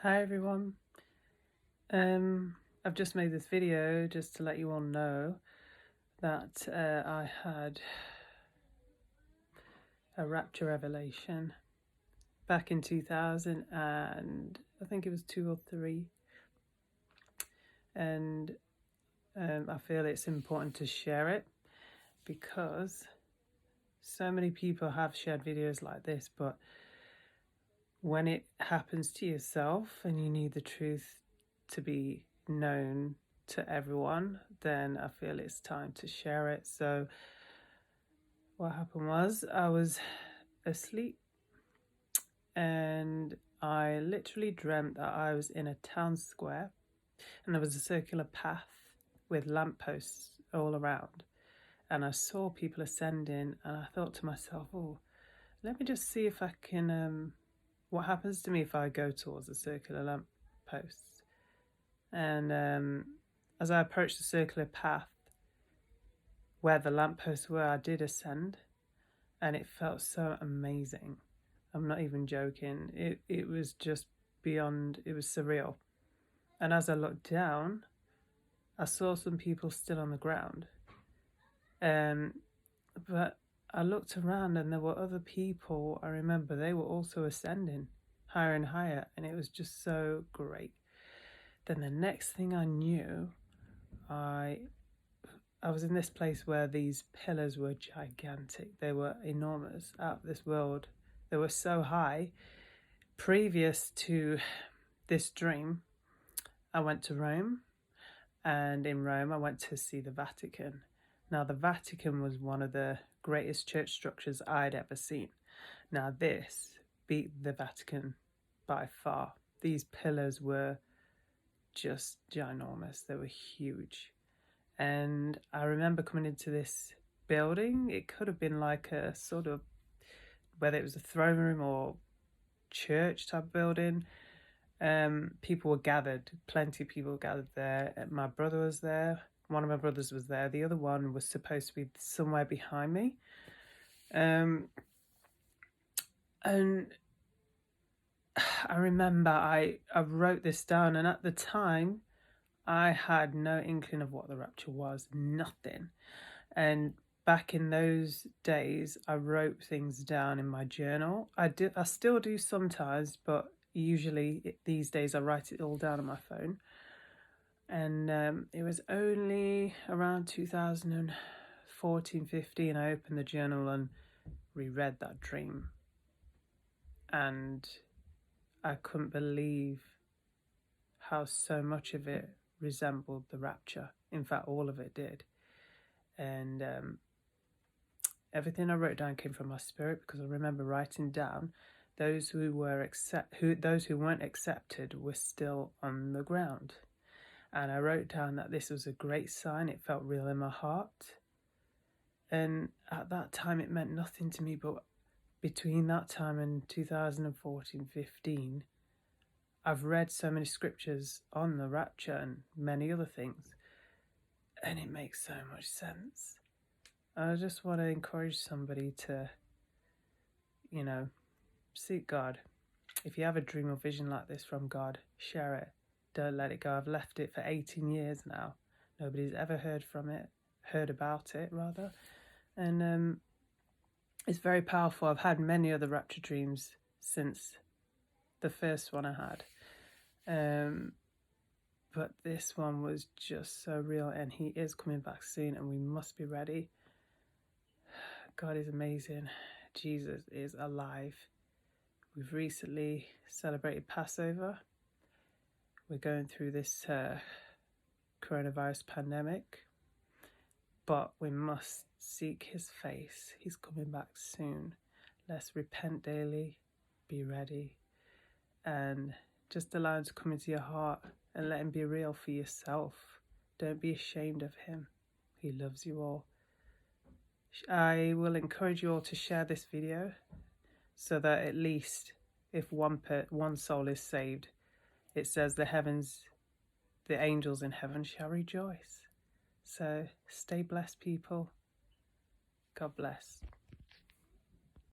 Hi everyone. I've just made this video just to let you all know that I had a rapture revelation back in 2000 and I think it was 2 or 3, and I feel it's important to share it because so many people have shared videos like this, but when it happens to yourself and you need the truth to be known to everyone, then I feel it's time to share it. So what happened was I was asleep and I literally dreamt that I was in a town square and there was a circular path with lampposts all around, and I saw people ascending, and I thought to myself, oh, let me just see if I can what happens to me if I go towards the circular lampposts. And as I approached the circular path where the lampposts were, I did ascend, and it felt so amazing. I'm not even joking. It was just beyond, it was surreal. And as I looked down, I saw some people still on the ground. But I looked around and there were other people, I remember, they were also ascending higher and higher, and it was just so great. Then the next thing I knew, I was in this place where these pillars were gigantic. They were enormous, out of this world. They were so high. Previous to this dream, I went to Rome, and in Rome I went to see the Vatican. Now the Vatican was one of the greatest church structures I'd ever seen. Now this beat the Vatican by far. These pillars were just ginormous. They were huge. And I remember coming into this building. It could have been like a sort of, whether it was a throne room or church type building. People were gathered, plenty of people gathered there. My brother was there. One of my brothers was there. The other one was supposed to be somewhere behind me. And I remember I wrote this down, and at the time I had no inkling of what the rapture was, nothing. And back in those days, I wrote things down in my journal. I still do sometimes, but usually these days I write it all down on my phone. And it was only around 2014, 15, I opened the journal and reread that dream. And I couldn't believe how so much of it resembled the rapture. In fact, all of it did. And everything I wrote down came from my spirit, because I remember writing down those who weren't accepted were still on the ground. And I wrote down that this was a great sign. It felt real in my heart. And at that time, it meant nothing to me. But between that time and 2014, 15, I've read so many scriptures on the rapture and many other things, and it makes so much sense. I just want to encourage somebody to, seek God. If you have a dream or vision like this from God, share it. Don't let it go. I've left it for 18 years now. Nobody's ever heard about it rather. And it's very powerful. I've had many other rapture dreams since the first one I had. But this one was just so real, and he is coming back soon, and we must be ready. God is amazing. Jesus is alive. We've recently celebrated Passover. We're going through this coronavirus pandemic, but we must seek his face. He's coming back soon. Let's repent daily, be ready, and just allow him to come into your heart and let him be real for yourself. Don't be ashamed of him. He loves you all. I will encourage you all to share this video so that at least if one soul is saved, it says the angels in heaven shall rejoice. So stay blessed, people. God bless.